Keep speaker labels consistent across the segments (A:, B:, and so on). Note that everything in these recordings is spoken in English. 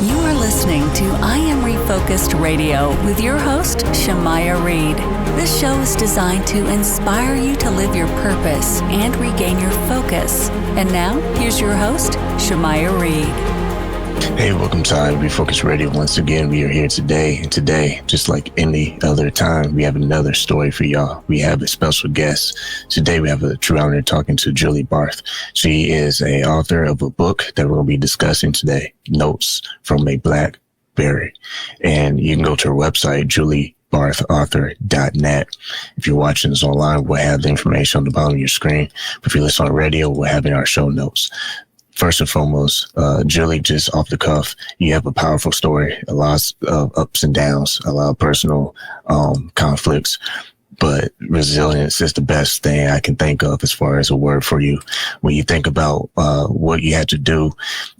A: You are listening to I Am Refocused Radio with your host, Shamaya Reed. This show is designed to inspire you to live your purpose and regain your focus. And now, here's your host, Shamaya Reed.
B: Hey, welcome to I Am Refocused Radio. Once again, we are here today. And today, just like any other time, we have another story for y'all. We have a special guest. Today, we have a true honor talking to Julie Barth. She is an author of a book that we're going to be discussing today, Notes from a BlackBerry. And you can go to her website, juliebarthauthor.net. If you're watching this online, we'll have the information on the bottom of your screen. But if you listen on radio, we'll have it in our show notes. First and foremost, Julie, just off the cuff, you have a powerful story, a lot of ups and downs, a lot of personal conflicts, but resilience is the best thing I can think of as far as a word for you. When you think about what you had to do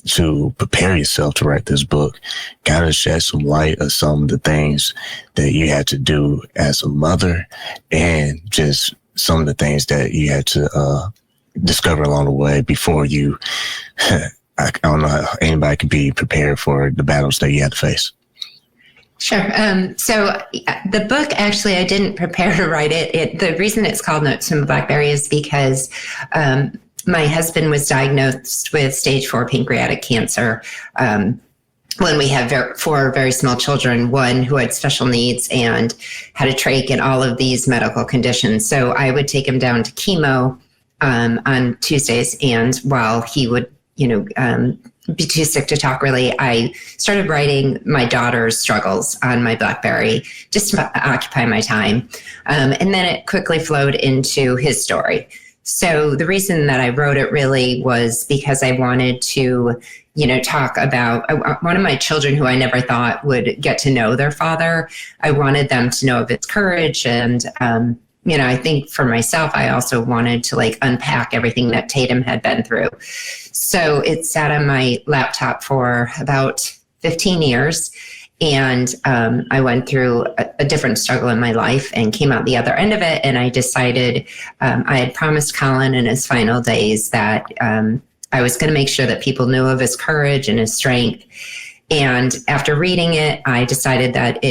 B: to prepare yourself to write this book, kind of shed some light of some of the things that you had to do as a mother and just some of the things that you had to discover along the way before you, I don't know how anybody can be prepared for the battles that you had to face.
C: Sure. So the book, actually, I didn't prepare to write it. The reason it's called Notes from a BlackBerry is because my husband was diagnosed with stage 4 pancreatic cancer when we had 4 very small children, one who had special needs and had a trach and all of these medical conditions. So I would take him down to chemo on Tuesdays, and while he would, be too sick to talk really, I started writing my daughter's struggles on my BlackBerry just to occupy my time. And then it quickly flowed into his story. So the reason that I wrote it really was because I wanted to, talk about one of my children who I never thought would get to know their father. I wanted them to know of its courage, and I think for myself, I also wanted to unpack everything that Tatum had been through. So it sat on my laptop for about 15 years. And I went through a different struggle in my life and came out the other end of it. And I decided I had promised Colin in his final days that I was going to make sure that people knew of his courage and his strength. And after reading it, I decided that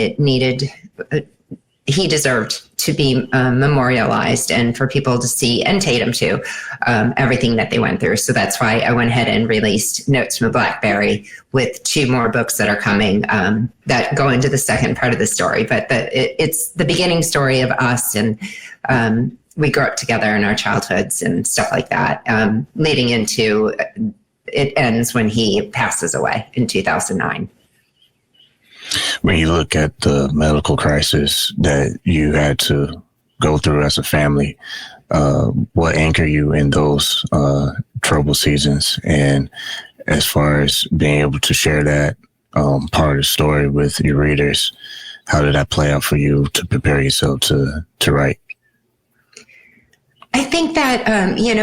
C: he deserved to be memorialized and for people to see, and Tatum too, everything that they went through. So that's why I went ahead and released Notes from a BlackBerry with 2 more books that are coming that go into the second part of the story. But it's the beginning story of us, and we grew up together in our childhoods and stuff like that, leading into it ends when he passes away in 2009.
B: When you look at the medical crisis that you had to go through as a family, what anchor you in those trouble seasons? And as far as being able to share that part of the story with your readers, how did that play out for you to prepare yourself to write?
C: I think that,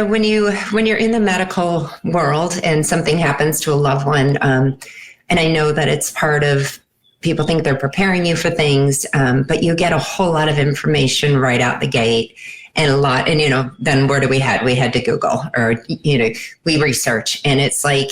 C: when you're in the medical world and something happens to a loved one, and I know that it's part of, people think they're preparing you for things, but you get a whole lot of information right out the gate, and then where do we head? We had to Google, or, we research, and it's like,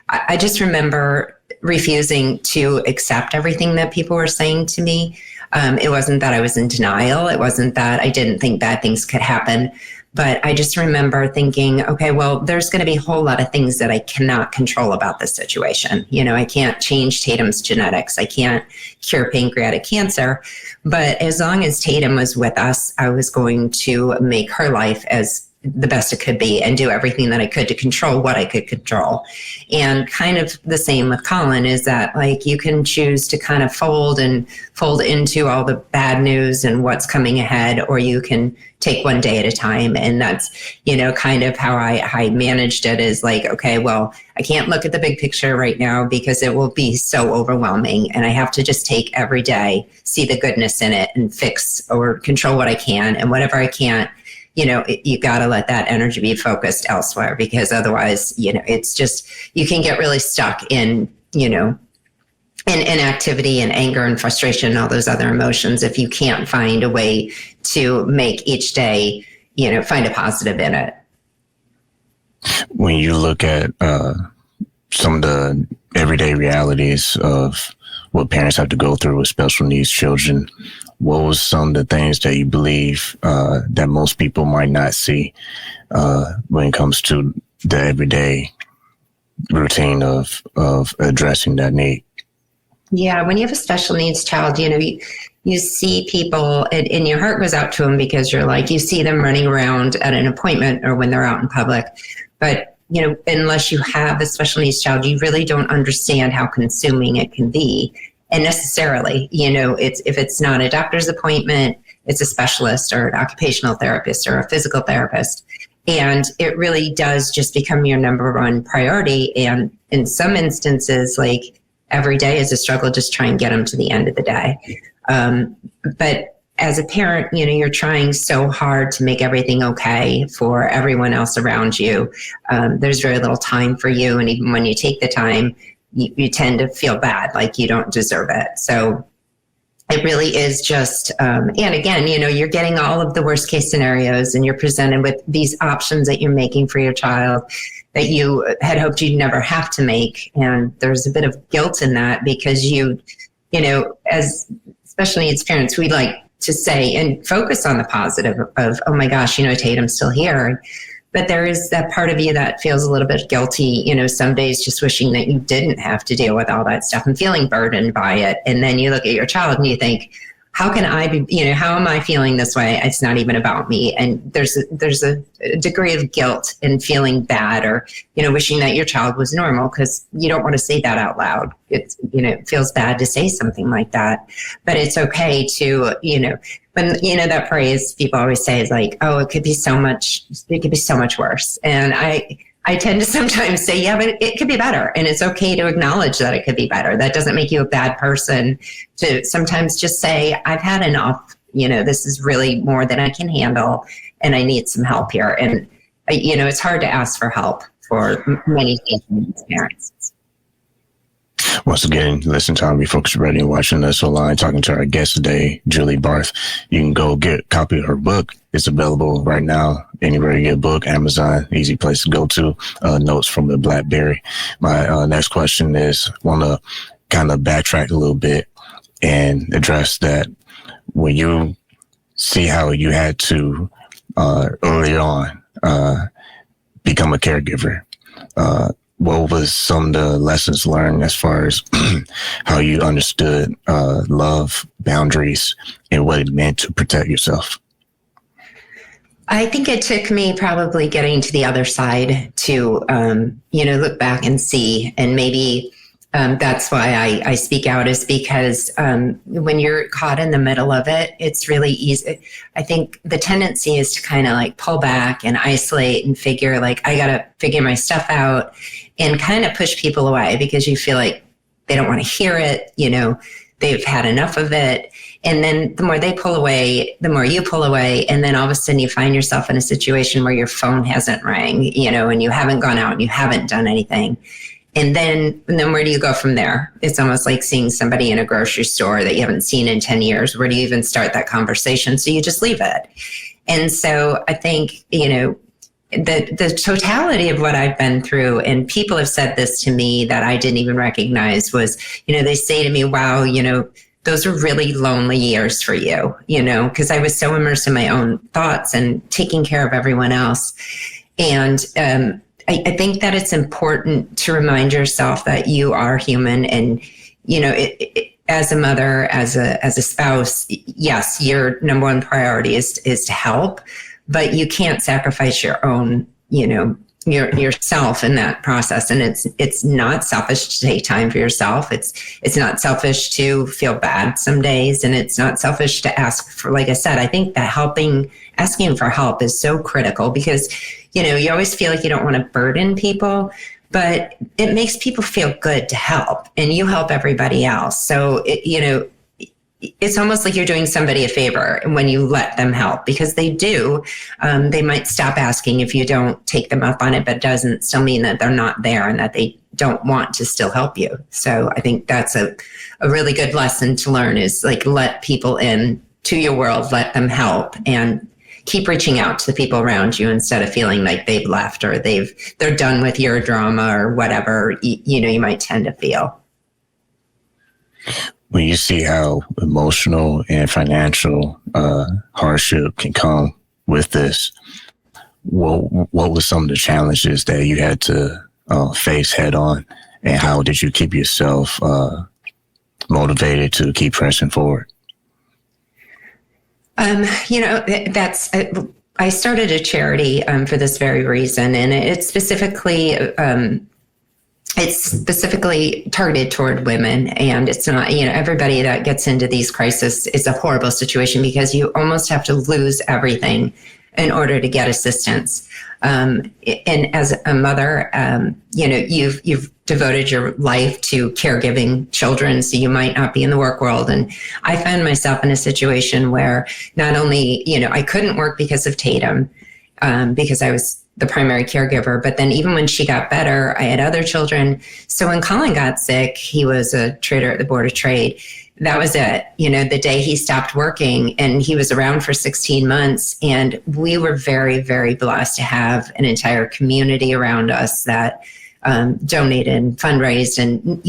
C: I just remember refusing to accept everything that people were saying to me. It wasn't that I was in denial. It wasn't that I didn't think bad things could happen. But I just remember thinking, okay, well, there's going to be a whole lot of things that I cannot control about this situation. I can't change Tatum's genetics. I can't cure pancreatic cancer. But as long as Tatum was with us, I was going to make her life as the best it could be and do everything that I could to control what I could control. And kind of the same with Colin is that you can choose to kind of fold into all the bad news and what's coming ahead, or you can take one day at a time. And that's, kind of how I managed it is okay, well, I can't look at the big picture right now because it will be so overwhelming. And I have to just take every day, see the goodness in it, and fix or control what I can, and whatever I can't, you got to let that energy be focused elsewhere, because otherwise, it's just, you can get really stuck in, in activity and anger and frustration and all those other emotions if you can't find a way to make each day, find a positive in it.
B: When you look at some of the everyday realities of what parents have to go through with special needs children, what was some of the things that you believe that most people might not see when it comes to the everyday routine of addressing that need?
C: Yeah, when you have a special needs child, you see people and your heart goes out to them because you're like, you see them running around at an appointment or when they're out in public. But, unless you have a special needs child, you really don't understand how consuming it can be. And necessarily, if it's not a doctor's appointment, it's a specialist or an occupational therapist or a physical therapist. And it really does just become your number one priority. And in some instances, like every day is a struggle, just try and get them to the end of the day. But as a parent, you're trying so hard to make everything okay for everyone else around you. There's very little time for you. And even when you take the time, you tend to feel bad, like you don't deserve it. So it really is just, and again, you're getting all of the worst case scenarios and you're presented with these options that you're making for your child that you had hoped you'd never have to make. And there's a bit of guilt in that because as special needs parents, we like to say and focus on the positive of, oh my gosh, Tatum's still here. But there is that part of you that feels a little bit guilty, some days just wishing that you didn't have to deal with all that stuff and feeling burdened by it. And then you look at your child and you think, how can I be, how am I feeling this way? It's not even about me. And there's a degree of guilt in feeling bad or, wishing that your child was normal because you don't want to say that out loud. It's, it feels bad to say something like that, but it's okay to, when, that phrase people always say is like, oh, it could be so much worse. And I tend to sometimes say, yeah, but it could be better. And it's okay to acknowledge that it could be better. That doesn't make you a bad person to sometimes just say, I've had enough. This is really more than I can handle and I need some help here. And, it's hard to ask for help for many parents.
B: Once again, listen to Refocused Radio, watching us online, talking to our guest today, Julie Barth. You can go get a copy of her book. It's available right now anywhere you get a book, Amazon, easy place to go to. Notes from the BlackBerry. My next question is, want to kind of backtrack a little bit and address that when you see how you had to early on become a caregiver. What was some of the lessons learned as far as how you understood love, boundaries, and what it meant to protect yourself?
C: I think it took me probably getting to the other side to, look back and see. And maybe that's why I speak out, is because when you're caught in the middle of it, it's really easy. I think the tendency is to kind of like pull back and isolate and figure like, I got to figure my stuff out and kind of push people away because you feel like they don't want to hear it. They've had enough of it. And then the more they pull away, the more you pull away. And then all of a sudden you find yourself in a situation where your phone hasn't rang, and you haven't gone out and you haven't done anything. And then where do you go from there? It's almost like seeing somebody in a grocery store that you haven't seen in 10 years. Where do you even start that conversation? So you just leave it. And so I think, the totality of what I've been through, and people have said this to me that I didn't even recognize, was, they say to me, wow, those are really lonely years for you, because I was so immersed in my own thoughts and taking care of everyone else. And I think that it's important to remind yourself that you are human, and as a mother, as a spouse, yes, your number one priority is to help, but you can't sacrifice your own, yourself in that process. And it's not selfish to take time for yourself. It's not selfish to feel bad some days, and it's not selfish to ask for, like I said, I think that asking for help is so critical because, you always feel like you don't want to burden people, but it makes people feel good to help, and you help everybody else. So, it's almost like you're doing somebody a favor when you let them help, because they do. They might stop asking if you don't take them up on it, but it doesn't still mean that they're not there and that they don't want to still help you. So I think that's a really good lesson to learn, is like, let people in to your world, let them help. And, keep reaching out to the people around you instead of feeling like they've left or they're done with your drama or whatever, you might tend to feel.
B: When you see how emotional and financial hardship can come with this, what were some of the challenges that you had to face head on, and how did you keep yourself motivated to keep pressing forward? I started a charity for this very reason, and it's specifically targeted toward women. And it's not, everybody that gets into these crises is a horrible situation because you almost have to lose everything in order to get assistance. And as a mother, you've devoted your life to caregiving children, so you might not be in the work world. And I found myself in a situation where not only, I couldn't work because of Tatum, because I was the primary caregiver, but then even when she got better, I had other children. So when Colin got sick, he was a trader at the Board of Trade. That was it. The day he stopped working, and he was around for 16 months. And we were very, very blessed to have an entire community around us that donated and fundraised and,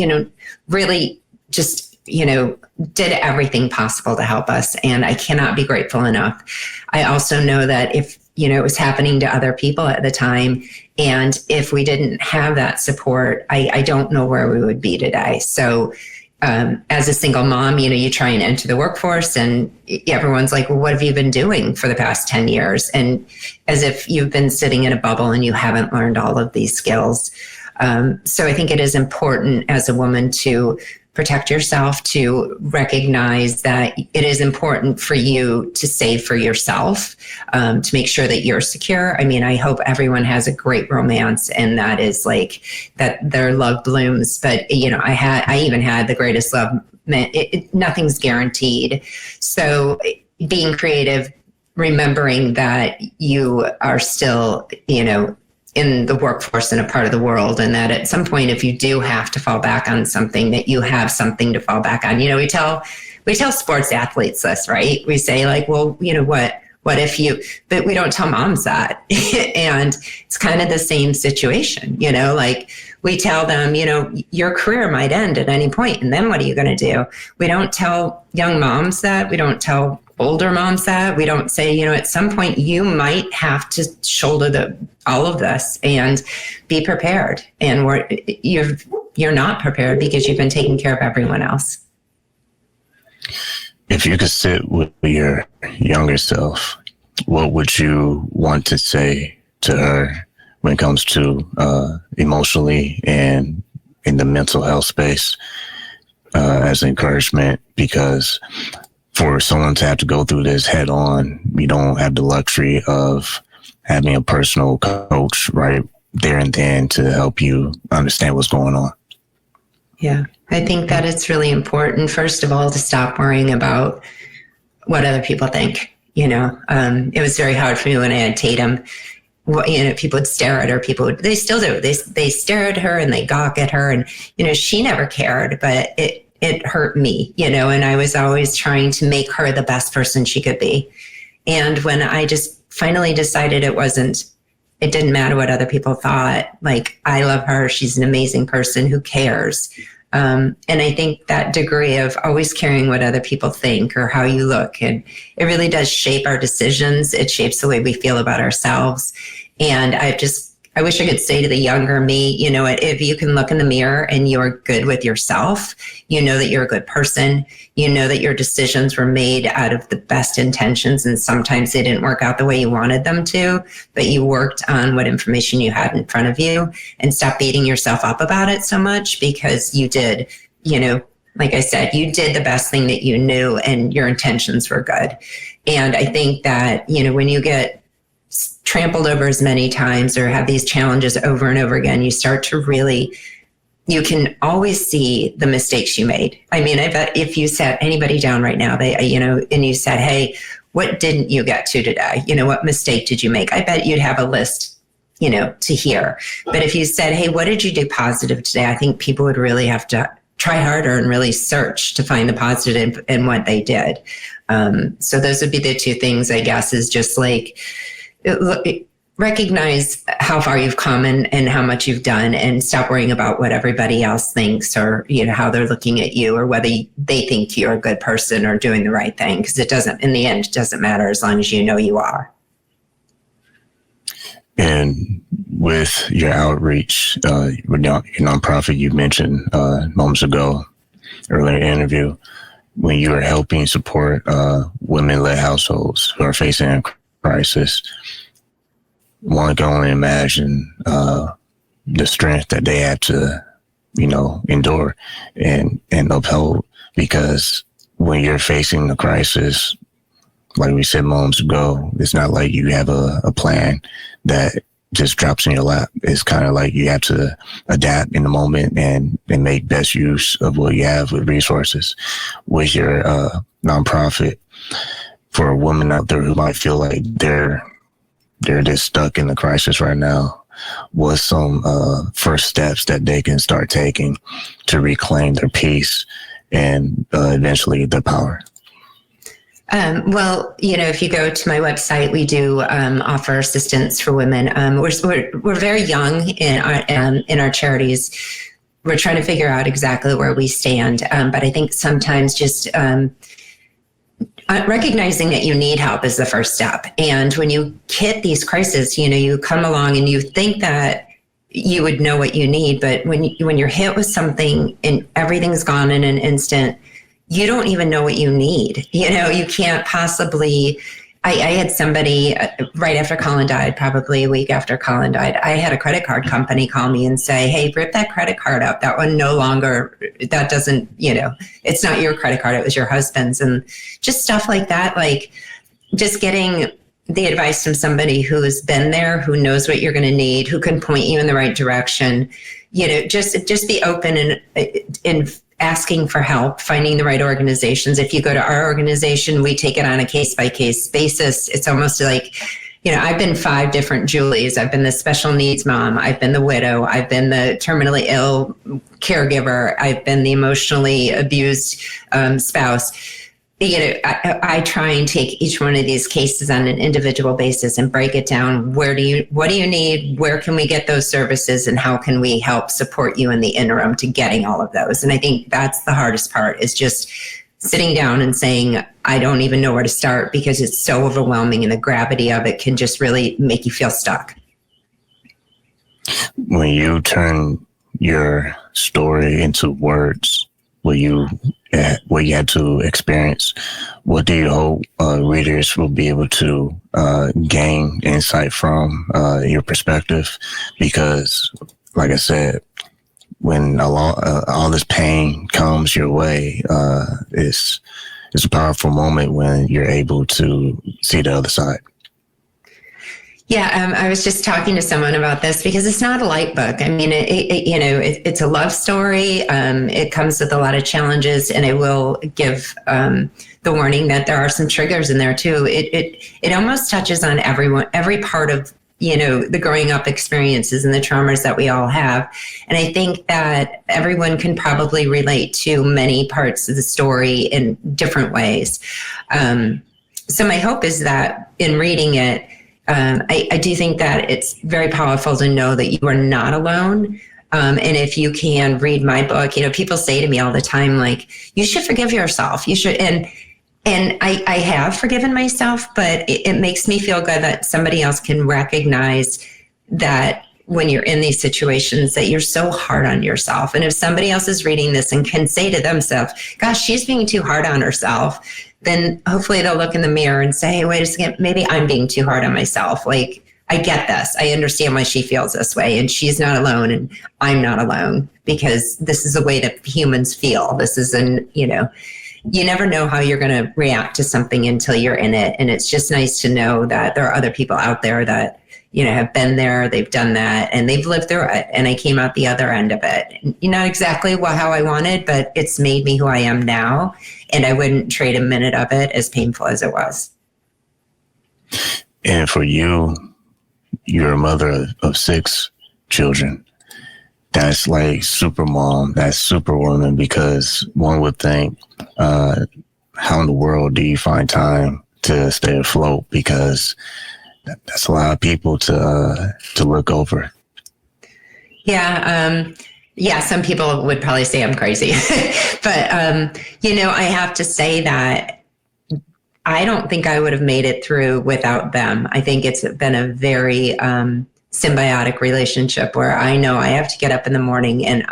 B: really just, did everything possible to help us. And I cannot be grateful enough. I also know that if, it was happening to other people at the time, and if we didn't have that support, I don't know where we would be today. So as a single mom, you try and enter the workforce, and everyone's like, well, what have you been doing for the past 10 years? And as if you've been sitting in a bubble and you haven't learned all of these skills. So I think it is important as a woman to protect yourself, to recognize that it is important for you to save for yourself, to make sure that you're secure. I mean, I hope everyone has a great romance, and that is like that their love blooms. But, I even had the greatest love. Nothing's guaranteed. So being creative, remembering that you are still, in the workforce and a part of the world, and that at some point, if you do have to fall back on something, that you have something to fall back on. We tell sports athletes this, right? We say like, well, what if you, but we don't tell moms that. And it's kind of the same situation, like we tell them, your career might end at any point, and then what are you going to do? We don't tell young moms that. We don't tell older moms that. We don't say, at some point you might have to shoulder all of this and be prepared. And you're not prepared because you've been taking care of everyone else. If you could sit with your younger self, what would you want to say to her when it comes to emotionally and in the mental health space as encouragement? Because for someone to have to go through this head on, you don't have the luxury of having a personal coach right there and then to help you understand what's going on.
C: Yeah, I think that it's really important, first of all, to stop worrying about what other people think. It was very hard for me when I had Tatum. People would stare at her. They still do. They stare at her and they gawk at her. And, she never cared, but it hurt me, and I was always trying to make her the best person she could be. And when I just finally decided it didn't matter what other people thought, like, I love her. She's an amazing person who cares. And I think that degree of always caring what other people think or how you look, and it really does shape our decisions. It shapes the way we feel about ourselves. And I wish I could say to the younger me, if you can look in the mirror and you're good with yourself, that you're a good person, that your decisions were made out of the best intentions, and sometimes they didn't work out the way you wanted them to, but you worked on what information you had in front of you, and stop beating yourself up about it so much, because you did, like I said, you did the best thing that you knew and your intentions were good. And I think that, when you get trampled over as many times or have these challenges over and over again, you start to you can always see the mistakes you made. I mean, I bet if you sat anybody down right now, and you said, hey, what didn't you get to today? What mistake did you make? I bet you'd have a list, to hear. But if you said, hey, what did you do positive today? I think people would really have to try harder and really search to find the positive in what they did. So those would be the two things, I guess, is just like recognize how far you've come and how much you've done, and stop worrying about what everybody else thinks, or, you know, how they're looking at you, or whether they think you're a good person or doing the right thing. Because it doesn't, in the end, it doesn't matter as long as you know you are.
B: And with your outreach, your nonprofit, you mentioned moments ago, earlier in the interview, when you are helping support women-led households who are facing a crisis, one can only imagine the strength that they have to, you know, endure and uphold. Because when you're facing a crisis, like we said moments ago, it's not like you have a plan that just drops in your lap. It's kind of like you have to adapt in the moment and make best use of what you have with resources. With your nonprofit, for a woman out there who might feel like they're just stuck in the crisis right now, what's some first steps that they can start taking to reclaim their peace and eventually their power?
C: Well, you know, if you go to my website, we do offer assistance for women. We're very young in our charities. We're trying to figure out exactly where we stand. But I think sometimes just recognizing that you need help is the first step. And when you hit these crises, you know, you come along and you think that you would know what you need, but when you're hit with something and everything's gone in an instant, you don't even know what you need. You know, you can't possibly. I had somebody right after Colin died, probably a week after Colin died, I had a credit card company call me and say, hey, rip that credit card up. That one no longer, that doesn't, you know, it's not your credit card. It was your husband's. And just stuff like that, like just getting the advice from somebody who has been there, who knows what you're going to need, who can point you in the right direction. You know, just be open and asking for help, finding the right organizations. If you go to our organization, we take it on a case-by-case basis. It's almost like, you know, I've been 5 different Julies. I've been the special needs mom. I've been the widow. I've been the terminally ill caregiver. I've been the emotionally abused spouse. You know, I try and take each one of these cases on an individual basis and break it down. What do you need? Where can we get those services? And how can we help support you in the interim to getting all of those? And I think that's the hardest part, is just sitting down and saying, I don't even know where to start, because it's so overwhelming and the gravity of it can just really make you feel stuck.
B: When you turn your story into words, what you had to experience, what do you hope readers will be able to gain insight from your perspective? Because, like I said, when all this pain comes your way, it's a powerful moment when you're able to see the other side.
C: Yeah, I was just talking to someone about this, because it's not a light book. I mean, it's a love story. It comes with a lot of challenges, and I will give the warning that there are some triggers in there too. It almost touches on every part of, you know, the growing up experiences and the traumas that we all have. And I think that everyone can probably relate to many parts of the story in different ways. So my hope is that in reading it, I do think that it's very powerful to know that you are not alone. And if you can read my book, you know, people say to me all the time, like, you should forgive yourself. You should. And I have forgiven myself, but it makes me feel good that somebody else can recognize that when you're in these situations, that you're so hard on yourself. And if somebody else is reading this and can say to themselves, gosh, she's being too hard on herself, then hopefully they'll look in the mirror and say, hey, wait a second, maybe I'm being too hard on myself. Like, I get this. I understand why she feels this way, and she's not alone, and I'm not alone, because this is the way that humans feel. This is you never know how you're going to react to something until you're in it. And it's just nice to know that there are other people out there that, you know, have been there, they've done that, and they've lived through it. And I came out the other end of it. Not exactly how I wanted, but it's made me who I am now. And I wouldn't trade a minute of it, as painful as it was.
B: And for you, you're a mother of 6 children. that's like super mom, that's superwoman, because one would think, how in the world do you find time to stay afloat? Because that's a lot of people to look over.
C: Yeah. Yeah. Some people would probably say I'm crazy, but, I have to say that I don't think I would have made it through without them. I think it's been a very, symbiotic relationship where I know I have to get up in the morning and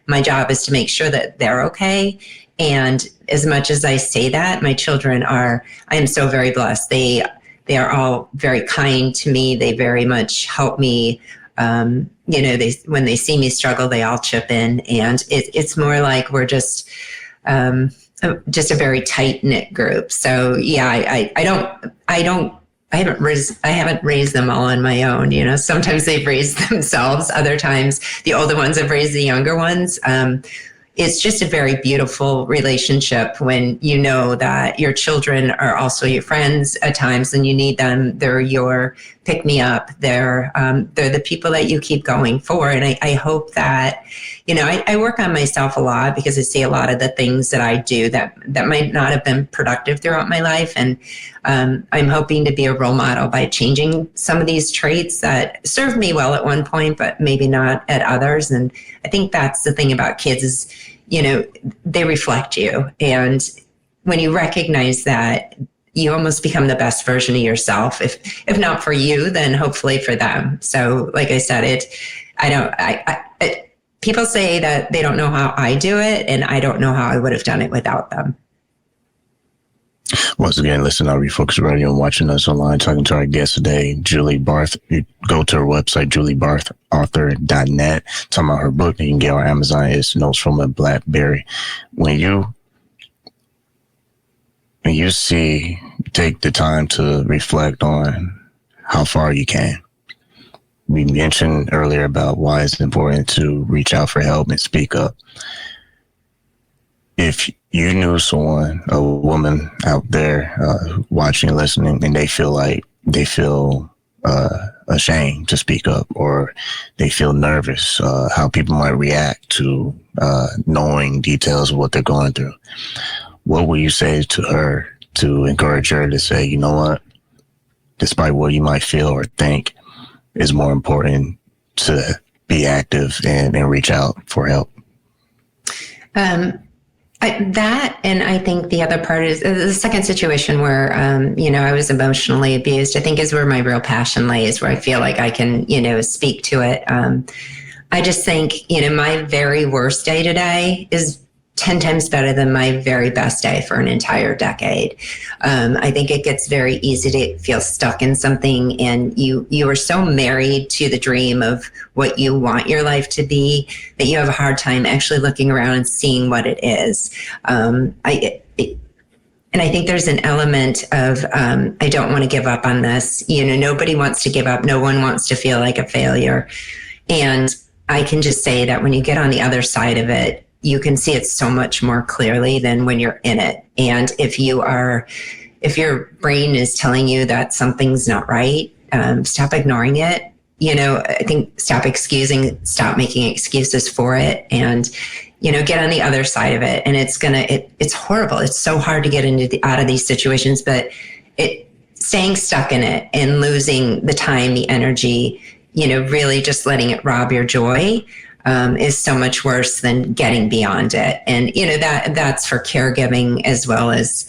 C: my job is to make sure that they're okay. And as much as I say that, my children I am so very blessed. They are all very kind to me. They very much help me. When they see me struggle, they all chip in, and it's more like we're just a very tight knit group. So yeah, I haven't raised them all on my own. Sometimes they've raised themselves. Other times the older ones have raised the younger ones. It's just a very beautiful relationship when you know that your children are also your friends at times and you need them. They're your pick me up. They're the people that you keep going for. And I hope that, I work on myself a lot because I see a lot of the things that I do that might not have been productive throughout my life. And I'm hoping to be a role model by changing some of these traits that served me well at one point, but maybe not at others. And I think that's the thing about kids is, they reflect you. And when you recognize that, you almost become the best version of yourself. If not for you, then hopefully for them. So like I said, people say that they don't know how I do it, and I don't know how I would have done it without them.
B: Once again, listen to Refocused Radio and watching us online, talking to our guest today, Julie Barth. You go to her website, juliebarthauthor.net, talking about her book that you can get on Amazon. It's Notes from a BlackBerry. When you take the time to reflect on how far you can. We mentioned earlier about why it's important to reach out for help and speak up. If you knew someone, a woman out there watching and listening, and they feel ashamed to speak up, or they feel nervous, how people might react to knowing details of what they're going through, what will you say to her to encourage her to say, you know what, despite what you might feel or think, it's more important to be active and reach out for help?
C: That, and I think the other part is the second situation where, I was emotionally abused, I think is where my real passion lays, where I feel like I can, speak to it. I just think, my very worst day today is 10 times better than my very best day for an entire decade. I think it gets very easy to feel stuck in something, and you are so married to the dream of what you want your life to be that you have a hard time actually looking around and seeing what it is. And I think there's an element of, I don't want to give up on this. Nobody wants to give up. No one wants to feel like a failure. And I can just say that when you get on the other side of it, you can see it so much more clearly than when you're in it. And if your brain is telling you that something's not right, stop ignoring it. I think stop making excuses for it, and, get on the other side of it. And it's horrible. It's so hard to get out of these situations, but staying stuck in it and losing the time, the energy, really just letting it rob your joy, is so much worse than getting beyond it. And, that's for caregiving as well as,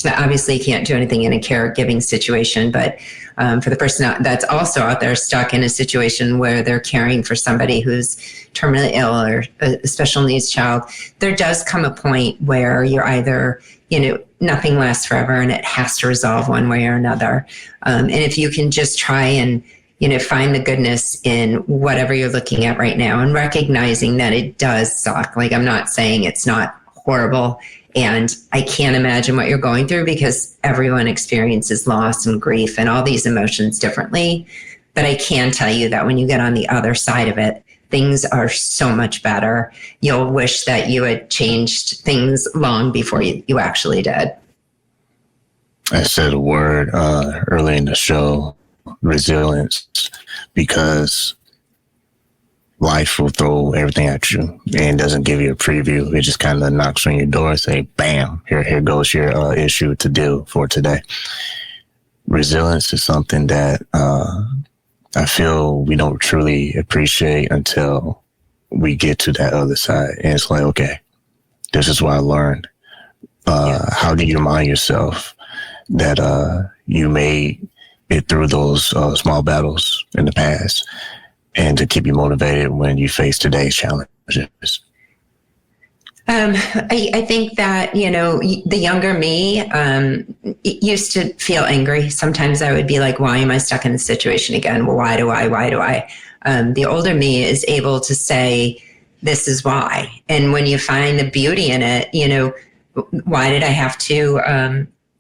C: obviously you can't do anything in a caregiving situation, but for the person that's also out there stuck in a situation where they're caring for somebody who's terminally ill or a special needs child, there does come a point where you're either, nothing lasts forever and it has to resolve one way or another. And if you can just try and, find the goodness in whatever you're looking at right now and recognizing that it does suck. Like, I'm not saying it's not horrible, and I can't imagine what you're going through because everyone experiences loss and grief and all these emotions differently. But I can tell you that when you get on the other side of it, things are so much better. You'll wish that you had changed things long before you actually did.
B: I said a word early in the show, resilience, because life will throw everything at you and doesn't give you a preview. It just kind of knocks on your door and say, bam, here goes your issue to deal for today. Resilience is something that I feel we don't truly appreciate until we get to that other side. And it's like, okay, this is what I learned. How do you remind yourself that you made it through those small battles in the past, and to keep you motivated when you face today's challenges?
C: I think that, the younger me used to feel angry. Sometimes I would be like, why am I stuck in this situation again? Well, why do I? The older me is able to say, this is why. And when you find the beauty in it, why did I have to,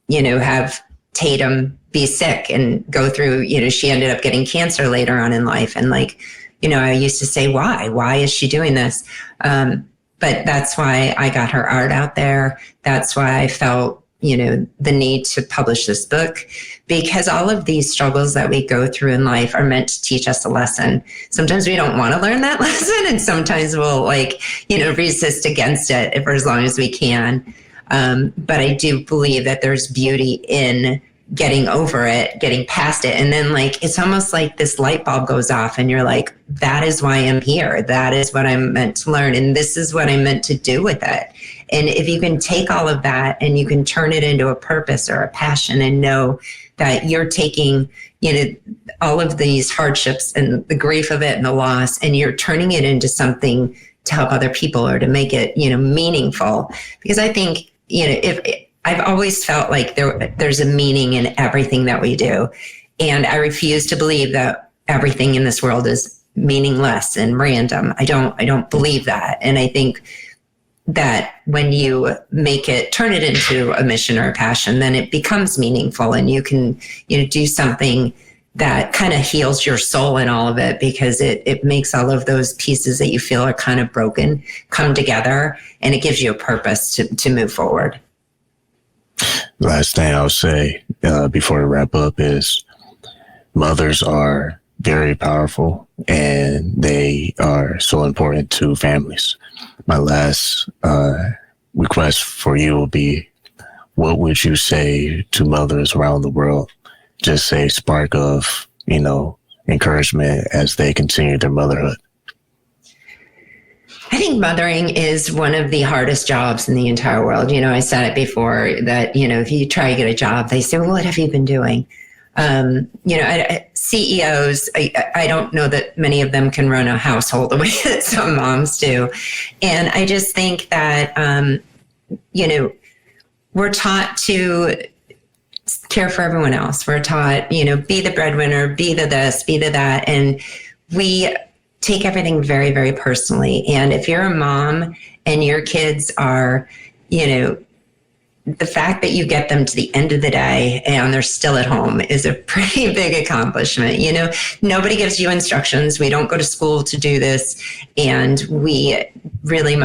C: have Tatum be sick and go through, she ended up getting cancer later on in life. And I used to say, why is she doing this? But that's why I got her art out there. That's why I felt, the need to publish this book, because all of these struggles that we go through in life are meant to teach us a lesson. Sometimes we don't want to learn that lesson, and sometimes we'll resist against it for as long as we can. But I do believe that there's beauty in getting over it, getting past it. And then it's almost like this light bulb goes off and you're like, that is why I'm here. That is what I'm meant to learn. And this is what I'm meant to do with it. And if you can take all of that and you can turn it into a purpose or a passion, and know that you're taking, all of these hardships and the grief of it and the loss, and you're turning it into something to help other people or to make it, meaningful. Because I think, if I've always felt like there's a meaning in everything that we do. And I refuse to believe that everything in this world is meaningless and random. I don't believe that. And I think that when you turn it into a mission or a passion, then it becomes meaningful, and you can, do something that kind of heals your soul in all of it, because it makes all of those pieces that you feel are kind of broken come together, and it gives you a purpose to move forward.
B: Last thing I'll say before we wrap up is mothers are very powerful, and they are so important to families. My last request for you will be, what would you say to mothers around the world? Just a spark of, encouragement as they continue their motherhood.
C: I think mothering is one of the hardest jobs in the entire world. I said it before that, if you try to get a job, they say, well, what have you been doing? CEOs, I don't know that many of them can run a household the way that some moms do. And I just think that, we're taught to care for everyone else. We're taught, be the breadwinner, be the this, be the that. And we take everything very, very personally. And if you're a mom and your kids are, the fact that you get them to the end of the day and they're still at home is a pretty big accomplishment. Nobody gives you instructions. We don't go to school to do this. And we really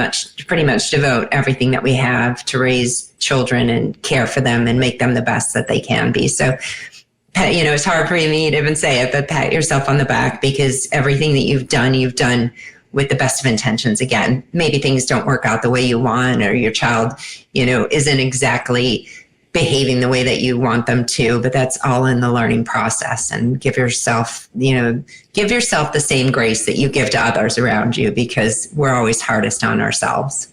C: pretty much devote everything that we have to raise children and care for them and make them the best that they can be. So, it's hard for me to even say it, but pat yourself on the back, because everything that you've done with the best of intentions. Again, maybe things don't work out the way you want, or your child, isn't exactly behaving the way that you want them to, but that's all in the learning process. And give yourself the same grace that you give to others around you, because we're always hardest on ourselves.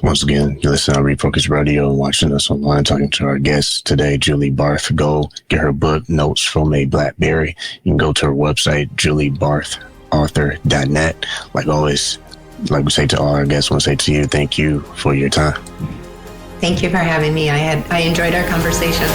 B: Once again, you're listening to Refocused Radio and watching us online, talking to our guest today, Julie Barth. Go get her book, Notes from a BlackBerry. You can go to her website, juliebarthauthor.net. Like always, like we say to all our guests, I want to say to you, thank you for your time.
C: Thank you for having me. I enjoyed our conversation.